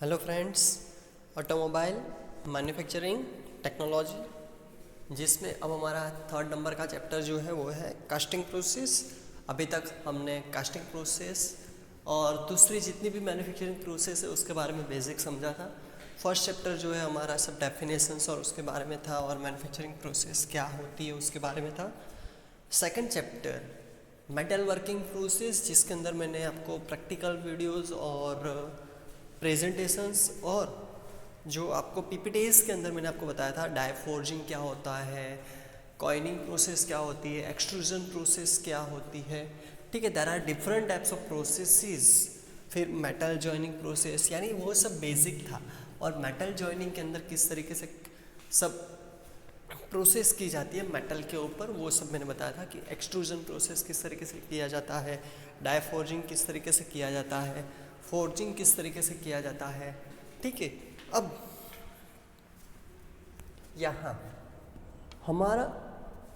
Hello friends, automobile manufacturing technology, जिसमें अब हमारा थर्ड नंबर का चैप्टर जो है वो है कास्टिंग प्रोसेस। अभी तक हमने कास्टिंग प्रोसेस और दूसरी जितनी भी मैन्युफैक्चरिंग प्रोसेस है उसके बारे में बेसिक समझा था। फर्स्ट चैप्टर जो है हमारा सब डेफिनेशंस और उसके बारे में था और मैन्युफैक्चरिंग प्रोसेस क्या होती है उसके बारे में था। Second chapter metal working process, जिसके अंदर मैंने आपको प्रैक्टिकल वीडियोस और प्रेजेंटेशंस और जो आपको पीपीटीज के अंदर मैंने आपको बताया था डाई फोर्जिंग क्या होता है, कॉइनिंग प्रोसेस क्या होती है, एक्सट्रूजन प्रोसेस क्या होती है। ठीक है, there are different types of processes. फिर मेटल जॉइनिंग प्रोसेस, यानी वो सब बेसिक था। और मेटल जॉइनिंग के अंदर किस तरीके से सब प्रोसेस की जाती है मेटल के ऊपर, वो सब मैंने बताया था कि एक्सट्रूजन प्रोसेस किस तरीके से किया जाता है, डाई फोर्जिंग किस तरीके से किया जाता है, फोर्जिंग किस तरीके से किया जाता है। ठीक है, अब यहाँ हमारा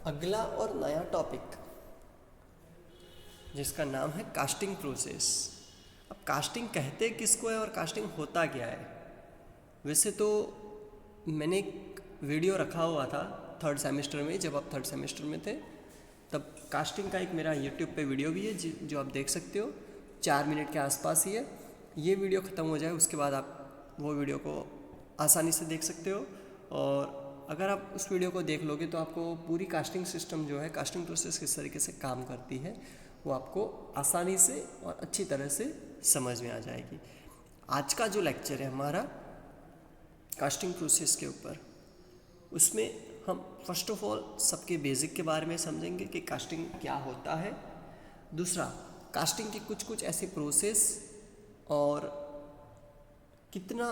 अगला और नया टॉपिक जिसका नाम है कास्टिंग प्रोसेस। अब कास्टिंग कहते किसको है और कास्टिंग होता क्या है? वैसे तो मैंने एक वीडियो रखा हुआ था थर्ड सेमेस्टर में, जब आप थर्ड सेमेस्टर में थे तब कास्टिंग का एक मेरा यूट्यूब पे वीडियो भी है जो आप देख सकते हो, 4 मिनट के आसपास ही है। ये वीडियो ख़त्म हो जाए उसके बाद आप वो वीडियो को आसानी से देख सकते हो, और अगर आप उस वीडियो को देख लोगे तो आपको पूरी कास्टिंग सिस्टम जो है, कास्टिंग प्रोसेस किस तरीके से काम करती है, वो आपको आसानी से और अच्छी तरह से समझ में आ जाएगी। आज का जो लेक्चर है हमारा कास्टिंग प्रोसेस के ऊपर, उसमें हम फर्स्ट ऑफ ऑल सबके बेसिक के बारे में समझेंगे कि कास्टिंग क्या होता है। दूसरा, कास्टिंग की कुछ ऐसी प्रोसेस और कितना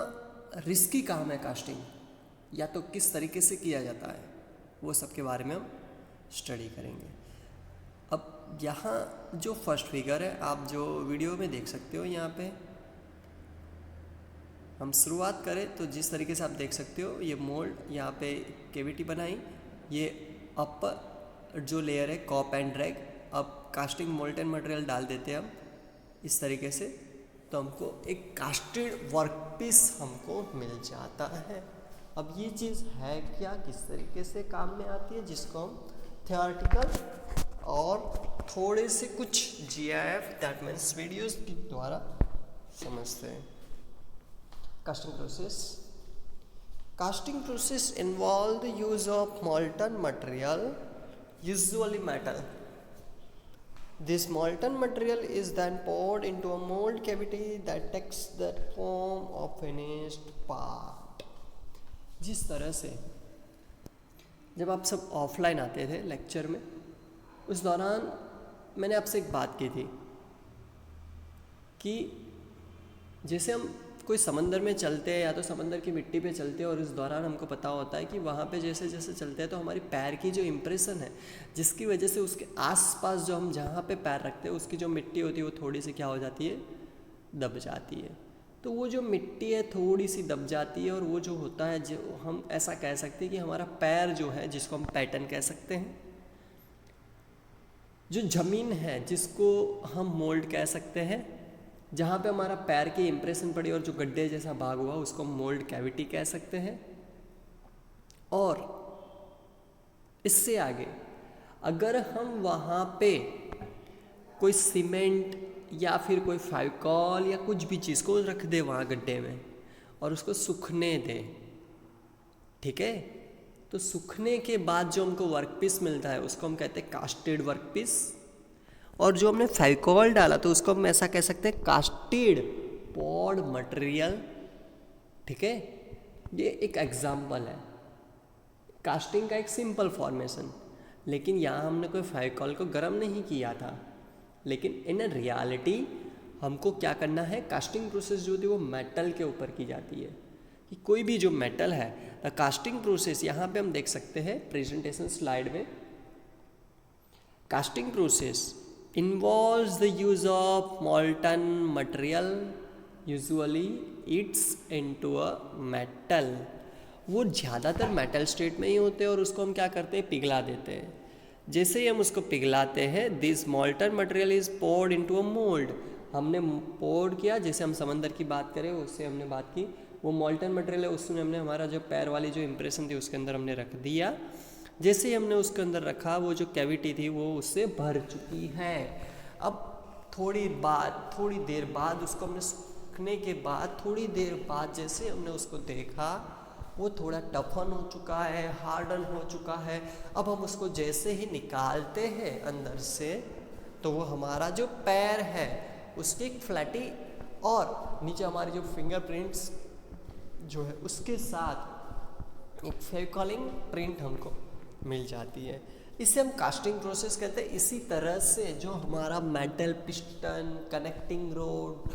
रिस्की काम है कास्टिंग, या तो किस तरीके से किया जाता है, वो सब के बारे में हम स्टडी करेंगे। अब यहाँ जो फर्स्ट फिगर है आप जो वीडियो में देख सकते हो, यहाँ पे हम शुरुआत करें तो जिस तरीके से आप देख सकते हो, ये मोल्ड, यहाँ पे केविटी बनाई, ये अपर जो लेयर है कॉप एंड ड्रैग। अब कास्टिंग मोल्टन मटेरियल डाल देते हैं हम इस तरीके से, तो हमको एक कास्टेड वर्कपीस हमको मिल जाता है। अब ये चीज़ है क्या, किस तरीके से काम में आती है, जिसको हम थियोरेटिकल और थोड़े से कुछ GIF दैट मीन्स वीडियोस के द्वारा समझते हैं। Casting process. Casting process involve the use of molten material, usually metal. This molten material is then poured into a mold cavity that takes the form of finished part. जिस तरह से जब आप सब ऑफलाइन आते थे लेक्चर में, उस दौरान मैंने आपसे एक बात की थी कि जैसे हम कोई समंदर में चलते हैं या तो समंदर की मिट्टी पे चलते हैं, और इस दौरान हमको पता होता है कि वहाँ पे जैसे जैसे चलते हैं तो हमारी पैर की जो इम्प्रेशन है, जिसकी वजह से उसके आसपास जो हम जहाँ पे पैर रखते हैं उसकी जो मिट्टी होती है वो थोड़ी सी क्या हो जाती है, दब जाती है। तो वो जो मिट्टी है थोड़ी सी दब जाती है, और वो जो होता है, जो हम ऐसा कह सकते हैं कि हमारा पैर जो है, जिसको हम पैटर्न कह सकते हैं, जो ज़मीन है जिसको हम मोल्ड कह सकते हैं, जहाँ पे हमारा पैर की इम्प्रेशन पड़ी और जो गड्ढे जैसा भाग हुआ उसको हम मोल्ड कैविटी कह सकते हैं। और इससे आगे अगर हम वहाँ पे कोई सीमेंट या फिर कोई फेविकॉल या कुछ भी चीज़ को रख दे वहाँ गड्ढे में और उसको सूखने दें, ठीक है, तो सूखने के बाद जो हमको वर्कपीस मिलता है उसको हम कहते हैं कास्टेड वर्कपीस। और जो हमने फेविकॉल डाला तो उसको हम ऐसा कह सकते हैं कास्टेड पॉड मटेरियल। ठीक है, ये एक एग्जाम्पल है कास्टिंग का, एक सिंपल फॉर्मेशन। लेकिन यहाँ हमने कोई फेविकॉल को गर्म नहीं किया था, लेकिन इन रियलिटी हमको क्या करना है, कास्टिंग प्रोसेस जो होती है वो मेटल के ऊपर की जाती है, कि कोई भी जो मेटल है, द कास्टिंग प्रोसेस यहाँ पे हम देख सकते हैं प्रेजेंटेशन स्लाइड में। Casting process involves the use of molten material, usually it's into a metal. वो ज़्यादातर मेटल स्टेट में ही होते हैं और उसको हम क्या करते हैं, पिघला देते हैं। जैसे ही हम उसको पिघलाते हैं, this molten material is poured into a mold, हमने पोर्ड किया, जैसे हम समंदर की बात करें उससे हमने बात की, वो मॉल्टन मटेरियल है उसमें हमने हमारा जो पैर वाली जो इम्प्रेशन थी उसके अंदर हमने रख दिया। जैसे ही हमने उसके अंदर रखा वो जो कैविटी थी वो उससे भर चुकी है। अब थोड़ी देर बाद उसको हमने सूखने के बाद थोड़ी देर बाद जैसे हमने उसको देखा वो थोड़ा टफन हो चुका है, हार्डन हो चुका है। अब हम उसको जैसे ही निकालते हैं अंदर से तो वो हमारा जो पैर है उसकी एक फ्लैटी और नीचे हमारी जो फिंगरप्रिंट्स जो है उसके साथ एक फेविकॉलिंग प्रिंट हमको मिल जाती है। इसे हम कास्टिंग प्रोसेस कहते हैं। इसी तरह से जो हमारा मेटल पिस्टन, कनेक्टिंग रोड,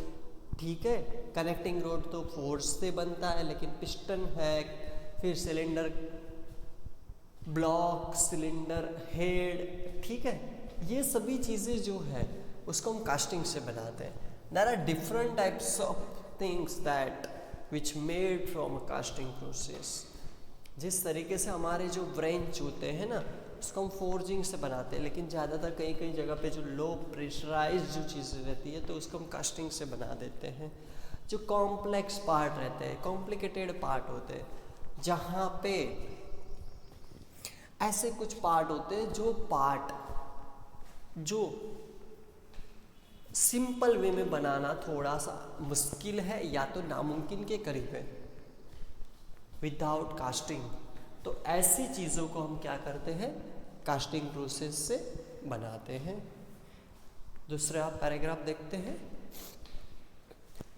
ठीक है, कनेक्टिंग रोड तो फोर्स से बनता है, लेकिन पिस्टन है, फिर सिलेंडर ब्लॉक, सिलेंडर हेड, ठीक है, ये सभी चीज़ें जो है उसको हम कास्टिंग से बनाते हैं। There are different types of things that which made from a casting process. जिस तरीके से हमारे जो ब्रेंच होते हैं ना उसको हम फोर्जिंग से बनाते हैं, लेकिन ज़्यादातर कई जगह पे जो लो प्रेशराइज जो चीज़ें रहती है तो उसको हम कास्टिंग से बना देते हैं। जो कॉम्प्लेक्स पार्ट रहते हैं, कॉम्प्लिकेटेड पार्ट होते हैं, जहाँ पे ऐसे कुछ पार्ट होते हैं जो सिंपल वे में बनाना थोड़ा सा मुश्किल है या तो नामुमकिन के करीब है विदाउट कास्टिंग। तो ऐसी चीज़ों को हम क्या करते हैं, कास्टिंग प्रोसेस से बनाते हैं। दूसरा पैराग्राफ देखते हैं।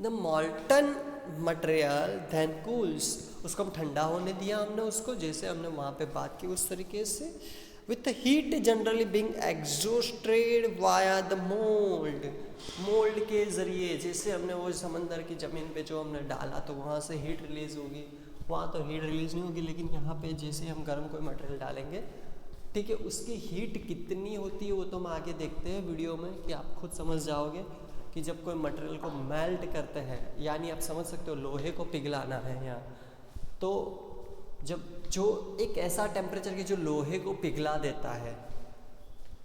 The molten material then cools, उसको हम ठंडा होने दिया हमने उसको, जैसे हमने वहाँ पे बात की उस तरीके से। With heat generally being exhausted via the mould के ज़रिए, जैसे हमने वो समंदर की ज़मीन पे जो हमने डाला तो वहाँ से हीट रिलीज होगी, वहाँ तो हीट रिलीज नहीं होगी, लेकिन यहाँ पे जैसे हम गर्म कोई मटेरियल डालेंगे, ठीक है, उसकी हीट कितनी होती है वो तो हम आगे देखते हैं वीडियो में कि आप खुद समझ जाओगे कि जब कोई मटेरियल को मेल्ट करते हैं, यानी आप समझ सकते हो लोहे को पिघलाना है यहाँ, तो जब जो एक ऐसा टेम्परेचर की जो लोहे को पिघला देता है,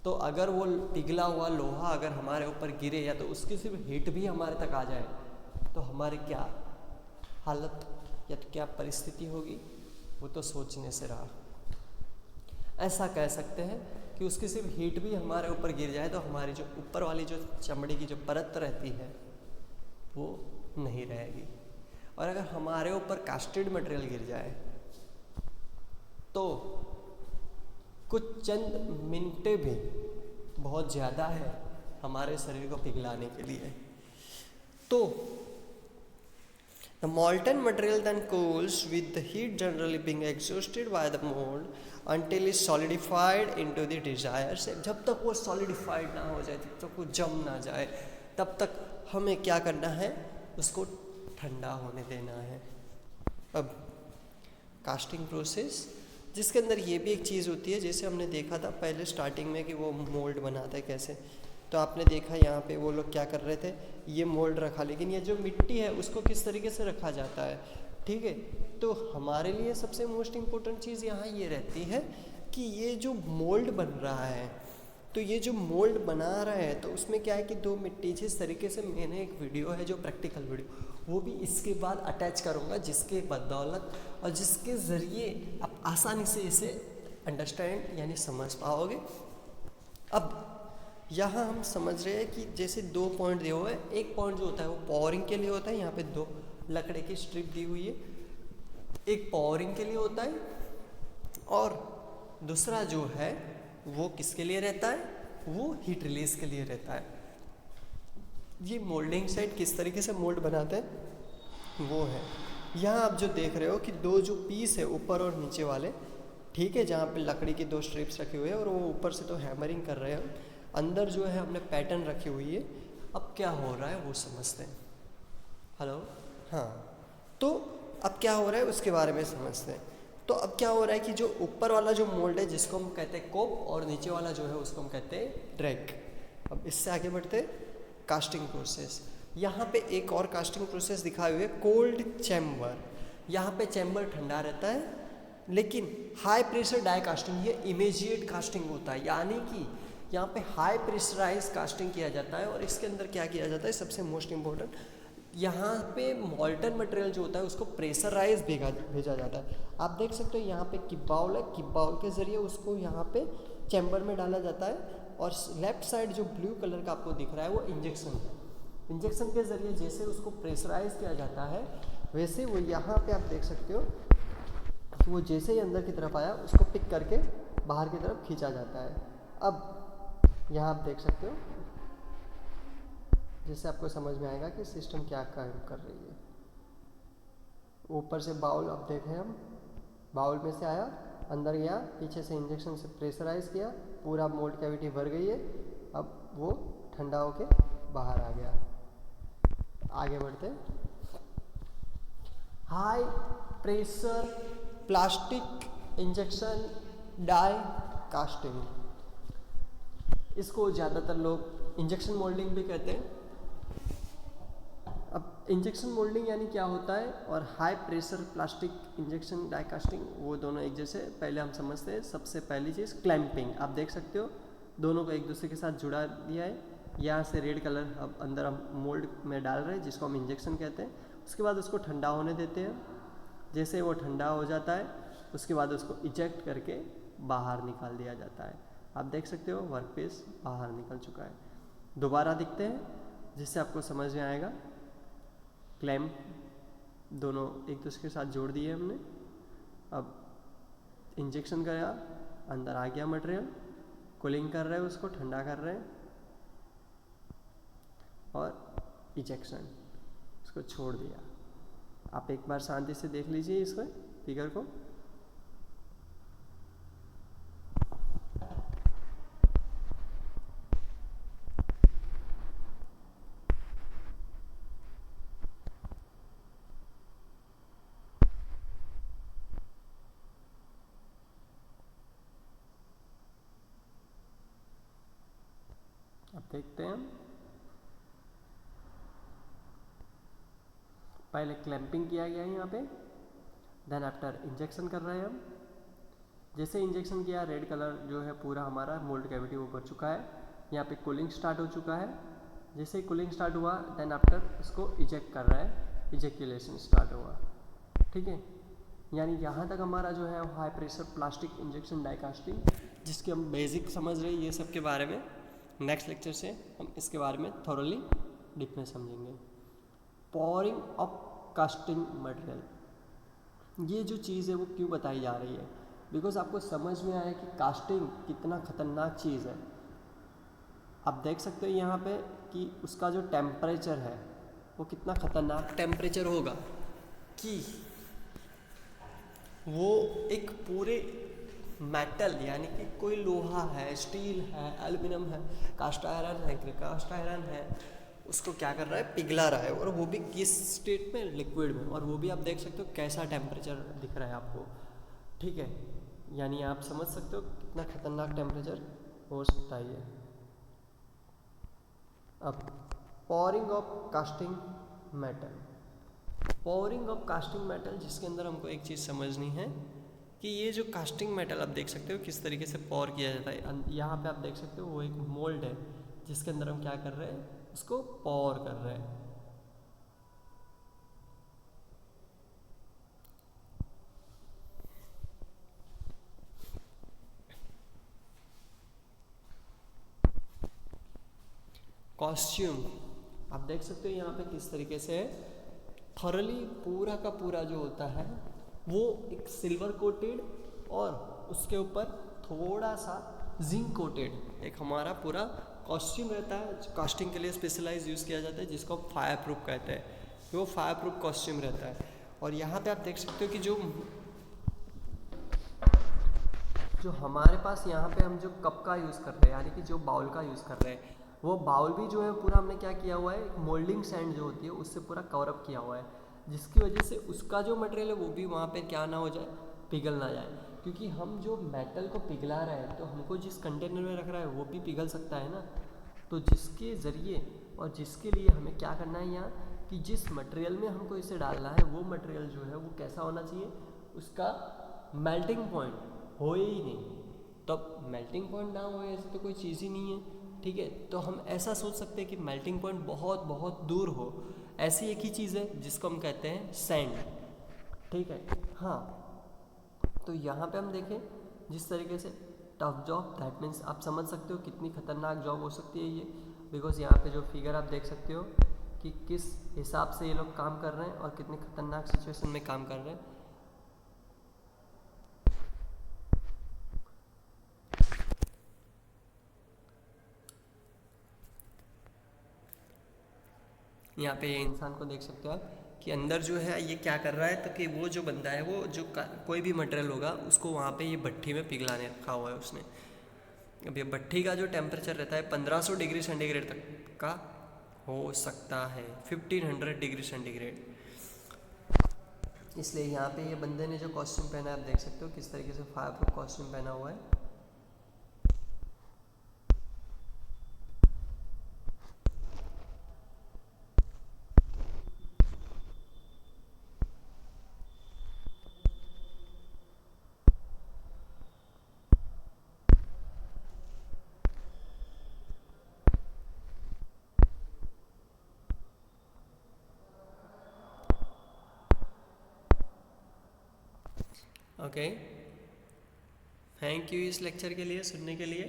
तो अगर वो पिघला हुआ लोहा अगर हमारे ऊपर गिरे या तो उसकी सिर्फ हीट भी हमारे तक आ जाए तो हमारी क्या हालत या तो क्या परिस्थिति होगी, वो तो सोचने से रहा। ऐसा कह सकते हैं कि उसकी सिर्फ हीट भी हमारे ऊपर गिर जाए तो हमारी जो ऊपर वाली जो चमड़ी की जो परत रहती है वो नहीं रहेगी। और अगर हमारे ऊपर कास्टेड मटेरियल गिर जाए तो कुछ चंद मिनटें भी बहुत ज़्यादा है हमारे शरीर को पिघलाने के लिए। तो the molten material then cools with the heat generally being exhausted by the mold until it's solidified into the desired shape। जब तक वो solidified ना हो जाए, जब तक वो जम ना जाए, तब तक हमें क्या करना है, उसको ठंडा होने देना है। अब कास्टिंग प्रोसेस जिसके अंदर ये भी एक चीज़ होती है, जैसे हमने देखा था पहले स्टार्टिंग में कि वो मोल्ड बनाता है कैसे, तो आपने देखा यहाँ पे वो लोग क्या कर रहे थे, ये मोल्ड रखा, लेकिन ये जो मिट्टी है उसको किस तरीके से रखा जाता है, ठीक है। तो हमारे लिए सबसे मोस्ट इम्पोर्टेंट चीज़ यहाँ ये रहती है कि ये जो मोल्ड बन रहा है, तो ये जो मोल्ड बना रहा है तो उसमें क्या है कि दो मिट्टी, जिस तरीके से मैंने एक वीडियो है जो प्रैक्टिकल वीडियो वो भी इसके बाद अटैच करूँगा, जिसके बदौलत और जिसके ज़रिए आप आसानी से इसे अंडरस्टैंड यानी समझ पाओगे। अब यहाँ हम समझ रहे हैं कि जैसे दो पॉइंट दिए हुए हैं, एक पॉइंट जो होता है वो पावरिंग के लिए होता है, यहाँ पे दो लकड़े की स्ट्रिप दी हुई है, एक पावरिंग के लिए होता है और दूसरा जो है वो किसके लिए रहता है, वो हीट रिलीज के लिए रहता है। ये मोल्डिंग साइड किस तरीके से मोल्ड बनाते हैं वो है। यहाँ आप जो देख रहे हो कि दो जो पीस है ऊपर और नीचे वाले, ठीक है, जहाँ पे लकड़ी की दो स्ट्रिप्स रखी हुई है और वो ऊपर से तो हैमरिंग कर रहे हैं, अंदर जो है हमने पैटर्न रखी हुई है। अब क्या हो रहा है वो समझते हैं। हेलो, हाँ, तो अब क्या हो रहा है उसके बारे में समझते हैं। तो अब क्या हो रहा है कि जो ऊपर वाला जो मोल्ड है जिसको हम कहते हैं कोप और नीचे वाला जो है उसको हम कहते हैं ड्रैग। अब इससे आगे बढ़ते हैं कास्टिंग प्रोसेस। यहाँ पे एक और कास्टिंग प्रोसेस दिखाई हुई है, कोल्ड चैम्बर। यहाँ पे चैम्बर ठंडा रहता है, लेकिन हाई प्रेशर डाई कास्टिंग ये इमीडिएट कास्टिंग होता है, यानी कि यहाँ पे हाई प्रेशराइज कास्टिंग किया जाता है और इसके अंदर क्या किया जाता है, सबसे मोस्ट इम्पोर्टेंट, यहाँ पे मॉल्टन मटेरियल जो होता है उसको प्रेशराइज भेजा जाता है। आप देख सकते हो यहाँ पे किप बाउल है, किप बाउल के ज़रिए उसको यहाँ पे चैम्बर में डाला जाता है और लेफ्ट साइड जो ब्लू कलर का आपको दिख रहा है वो इंजेक्शन है। इंजेक्शन के ज़रिए जैसे उसको प्रेशराइज किया जाता है वैसे वो यहाँ पे आप देख सकते हो कि वो जैसे ही अंदर की तरफ आया उसको पिक करके बाहर की तरफ खींचा जाता है। अब यहाँ आप देख सकते हो, जिससे आपको समझ में आएगा कि सिस्टम क्या काम कर रही है। ऊपर से बाउल अब देखें हम, बाउल में से आया, अंदर गया, पीछे से इंजेक्शन से प्रेशराइज किया, पूरा मोल्ड कैविटी भर गई है। अब वो ठंडा होके बाहर आ गया। आगे बढ़ते, high pressure plastic injection die casting, इसको ज़्यादातर लोग इंजेक्शन मोल्डिंग भी कहते हैं। अब इंजेक्शन मोल्डिंग यानी क्या होता है और high pressure plastic injection die casting वो दोनों एक जैसे। पहले हम समझते हैं सबसे पहली चीज़ क्लैंपिंग। आप देख सकते हो दोनों को एक दूसरे के साथ जुड़ा दिया है। यहाँ से रेड कलर अब अंदर हम मोल्ड में डाल रहे हैं जिसको हम इंजेक्शन कहते हैं। उसके बाद उसको ठंडा होने देते हैं। जैसे वो ठंडा हो जाता है उसके बाद उसको इजेक्ट करके बाहर निकाल दिया जाता है। आप देख सकते हो वर्क पीस बाहर निकल चुका है। दोबारा दिखते हैं जिससे आपको समझ में आएगा। क्लैंप दोनों एक दूसरे के साथ जोड़ दिए हमने। अब इंजेक्शन गया, अंदर आ गया मटेरियल, कूलिंग कर रहे हैं, उसको ठंडा कर रहे हैं और इजेक्शन, उसको छोड़ दिया। आप एक बार शांति से देख लीजिए इसको, फिगर को। अब देखते हैं हम, पहले क्लैंपिंग किया गया है यहाँ पे, देन आफ्टर इंजेक्शन कर रहे हैं हम। जैसे इंजेक्शन किया रेड कलर जो है पूरा हमारा मोल्ड कैविटी वो भर चुका है। यहाँ पे कूलिंग स्टार्ट हो चुका है। जैसे ही कूलिंग स्टार्ट हुआ देन आफ्टर उसको इजेक्ट कर रहा है, इजेक्यूलेशन स्टार्ट हुआ। ठीक है, यानी यहाँ तक हमारा जो है high pressure plastic injection die casting, जिसके हम बेसिक समझ रहे हैं ये सब के बारे में। नेक्स्ट लेक्चर से हम इसके बारे में थॉरली डीप में समझेंगे। पोरिंग ऑफ कास्टिंग मटेरियल, ये जो चीज़ है वो क्यों बताई जा रही है, बिकॉज आपको समझ में आया कि कास्टिंग कितना ख़तरनाक चीज़ है। आप देख सकते हो यहाँ पे कि उसका जो टेम्परेचर है वो कितना ख़तरनाक टेम्परेचर होगा कि वो एक पूरे मेटल यानी कि कोई लोहा है, स्टील है, एल्युमिनियम है, कास्ट आयरन है, कास्ट आयरन है, उसको क्या कर रहा है, पिघला रहा है। और वो भी किस स्टेट में, लिक्विड में। और वो भी आप देख सकते हो कैसा टेम्परेचर दिख रहा है आपको। ठीक है, यानी आप समझ सकते हो कितना खतरनाक टेम्परेचर हो सकता है ये। अब pouring of casting metal, pouring of casting metal, जिसके अंदर हमको एक चीज़ समझनी है कि ये जो कास्टिंग मेटल आप देख सकते हो किस तरीके से पॉर किया जाता है। यहाँ पे आप देख सकते हो वो एक मोल्ड है जिसके अंदर हम क्या कर रहे हैं, उसको पॉर कर रहे हैं। कॉस्ट्यूम आप देख सकते हो यहाँ पे किस तरीके से थॉरली पूरा का पूरा जो होता है वो एक सिल्वर कोटेड और उसके ऊपर थोड़ा सा जिंक कोटेड एक हमारा पूरा कॉस्ट्यूम रहता है। कास्टिंग के लिए स्पेशलाइज यूज़ किया जाता है जिसको फायर प्रूफ कहते हैं। वो फायर प्रूफ कॉस्ट्यूम रहता है। और यहाँ पे आप देख सकते हो कि जो हमारे पास यहाँ पे हम जो कप का यूज़ कर रहे हैं यानी कि जो बाउल का यूज़ कर रहे हैं, वो बाउल भी जो है पूरा हमने क्या किया हुआ है, मोल्डिंग सैंड जो होती है उससे पूरा कवर अप किया हुआ है, जिसकी वजह से उसका जो मटेरियल है वो भी वहाँ पे क्या ना हो जाए, पिघल ना जाए। क्योंकि हम जो मेटल को पिघला रहे हैं तो हमको जिस कंटेनर में रख रहा है वो भी पिघल सकता है ना। तो जिसके ज़रिए और जिसके लिए हमें क्या करना है यहाँ कि जिस मटेरियल में हमको इसे डालना है वो मटेरियल जो है वो कैसा होना चाहिए, उसका मेल्टिंग पॉइंट हो ही नहीं, तो अब मेल्टिंग पॉइंट ना हो ऐसी तो कोई चीज़ ही नहीं है, ठीक है। तो हम ऐसा सोच सकते हैं कि मेल्टिंग पॉइंट बहुत बहुत दूर हो। ऐसी एक ही चीज़ है जिसको हम कहते हैं सैंड, ठीक है। हाँ, तो यहाँ पे हम देखें जिस तरीके से टफ जॉब, दैट मीन्स आप समझ सकते हो कितनी खतरनाक जॉब हो सकती है ये, बिकॉज यहाँ पे जो फिगर आप देख सकते हो कि किस हिसाब से ये लोग काम कर रहे हैं और कितनी खतरनाक सिचुएशन में काम कर रहे हैं। यहाँ पे ये इंसान को देख सकते हो आप कि अंदर जो है ये क्या कर रहा है, तो कि वो जो बंदा है वो जो कोई भी मटेरियल होगा उसको वहाँ पे ये भट्ठी में पिघलाने रखा हुआ है उसने। अब ये भट्ठी का जो टेम्परेचर रहता है 1500 डिग्री सेंटीग्रेड तक का हो सकता है, 1500 डिग्री सेंटीग्रेड। इसलिए यहाँ पे ये बंदे ने जो कॉस्ट्यूम पहना है आप देख सकते हो किस तरीके से फायर प्रूफ कॉस्ट्यूम पहना हुआ है। ओके, थैंक यू इस लेक्चर के लिए सुनने के लिए।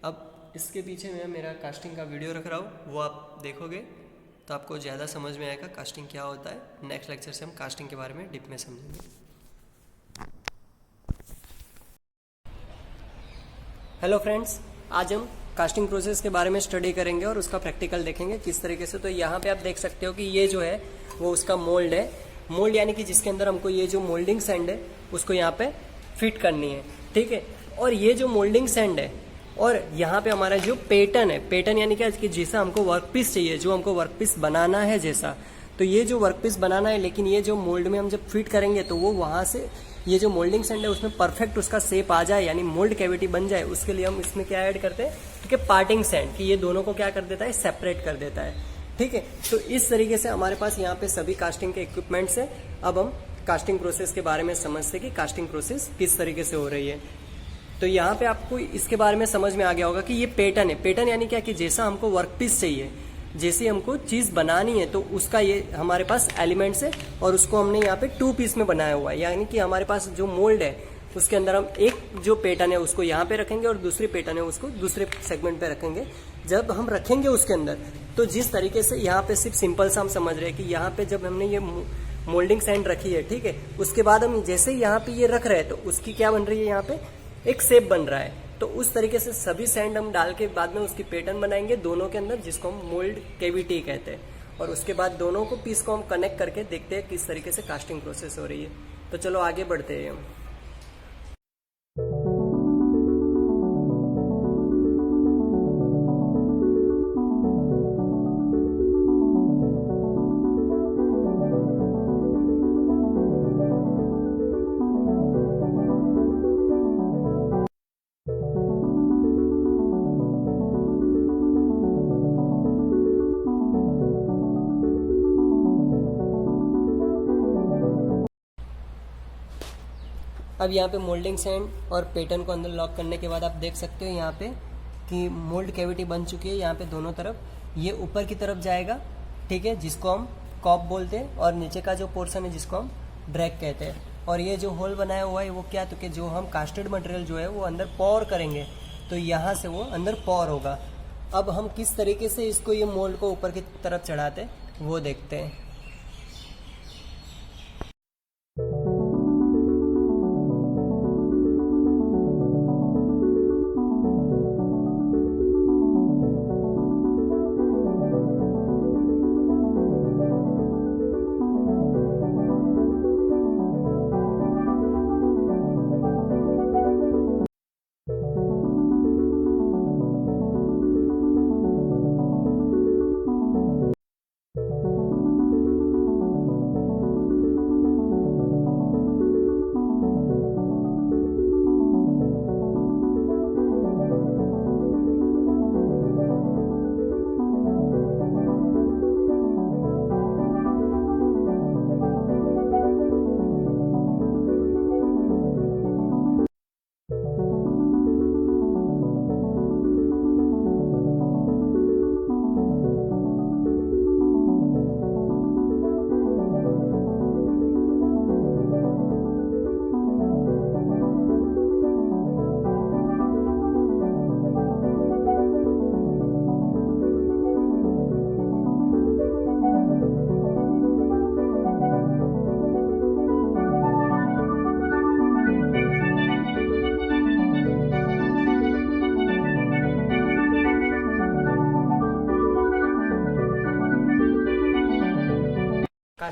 अब इसके पीछे मैं मेरा कास्टिंग का वीडियो रख रहा हूँ, वो आप देखोगे तो आपको ज़्यादा समझ में आएगा कास्टिंग क्या होता है। नेक्स्ट लेक्चर से हम कास्टिंग के बारे में डीप में समझेंगे। हेलो फ्रेंड्स, आज हम कास्टिंग प्रोसेस के बारे में स्टडी करेंगे और उसका प्रैक्टिकल देखेंगे किस तरीके से। तो यहाँ पे आप देख सकते हो कि ये जो है वो उसका मोल्ड है। मोल्ड यानी कि जिसके अंदर हमको ये जो मोल्डिंग सैंड है उसको यहाँ पे फिट करनी है, ठीक है। और ये जो मोल्डिंग सैंड है और यहाँ पे हमारा जो पैटर्न है, पैटर्न यानी क्या कि जैसा हमको वर्कपीस चाहिए, जो हमको वर्कपीस बनाना है जैसा, तो ये जो वर्कपीस बनाना है, लेकिन ये जो मोल्ड में हम जब फिट करेंगे तो वो वहाँ से ये जो मोल्डिंग सैंड है उसमें परफेक्ट उसका शेप आ जाए, यानी मोल्ड कैविटी बन जाए, उसके लिए हम इसमें क्या ऐड करते हैं, ठीक है, पार्टिंग सैंड, कि ये दोनों को क्या कर देता है, सेपरेट कर देता है, ठीक है। तो इस तरीके से हमारे पास यहाँ पे सभी कास्टिंग के इक्विपमेंट्स है। अब हम कास्टिंग प्रोसेस के बारे में समझते हैं कि कास्टिंग प्रोसेस किस तरीके से हो रही है। तो यहाँ पे आपको इसके बारे में समझ में आ गया होगा कि ये पैटर्न है। पैटर्न यानी क्या कि जैसा हमको वर्कपीस चाहिए, जैसी हमको चीज बनानी है, तो उसका ये हमारे पास एलिमेंट्स है और उसको हमने यहाँ पे 2 पीस में बनाया हुआ है। यानी कि हमारे पास जो मोल्ड है उसके अंदर हम एक जो पैटर्न है उसको यहाँ पे रखेंगे और दूसरी पैटर्न है उसको दूसरे सेगमेंट पे रखेंगे। जब हम रखेंगे उसके अंदर, तो जिस तरीके से यहाँ पे सिर्फ सिंपल सा हम समझ रहे हैं कि यहाँ पे जब हमने ये मोल्डिंग सैंड रखी है, ठीक है, उसके बाद हम जैसे ही यहाँ पे ये रख रहे हैं तो उसकी क्या बन रही है, यहाँ पे एक शेप बन रहा है। तो उस तरीके से सभी सैंड हम डाल के बाद में उसकी पैटर्न बनाएंगे दोनों के अंदर, जिसको हम मोल्ड कैविटी कहते हैं। और उसके बाद दोनों को पीस को हम कनेक्ट करके देखते हैं किस तरीके से कास्टिंग प्रोसेस हो रही है। तो चलो आगे बढ़ते हैं हम। अब यहाँ पे मोल्डिंग सैंड और पैटर्न को अंदर लॉक करने के बाद आप देख सकते हो यहाँ पे कि मोल्ड कैविटी बन चुकी है। यहाँ पे दोनों तरफ ये ऊपर की तरफ जाएगा, ठीक है, जिसको हम कॉप बोलते हैं, और नीचे का जो पोर्शन है जिसको हम ड्रैग कहते हैं। और ये जो होल बनाया हुआ है वो क्या, तो कि जो हम कास्टेड मटेरियल जो है वो अंदर पॉर करेंगे तो यहाँ से वो अंदर पॉर होगा। अब हम किस तरीके से इसको ये मोल्ड को ऊपर की तरफ चढ़ाते हैं वो देखते हैं।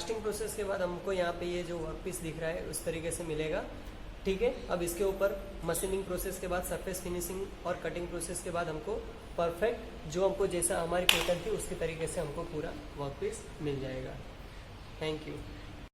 कास्टिंग प्रोसेस के बाद हमको यहाँ पे ये जो वर्क पीस दिख रहा है उस तरीके से मिलेगा। ठीक है, अब इसके ऊपर मशीनिंग प्रोसेस के बाद सरफेस फिनिशिंग और कटिंग प्रोसेस के बाद हमको परफेक्ट जो हमको जैसा हमारी पैटर्न थी उसके तरीके से हमको पूरा वर्क पीस मिल जाएगा। Thank you.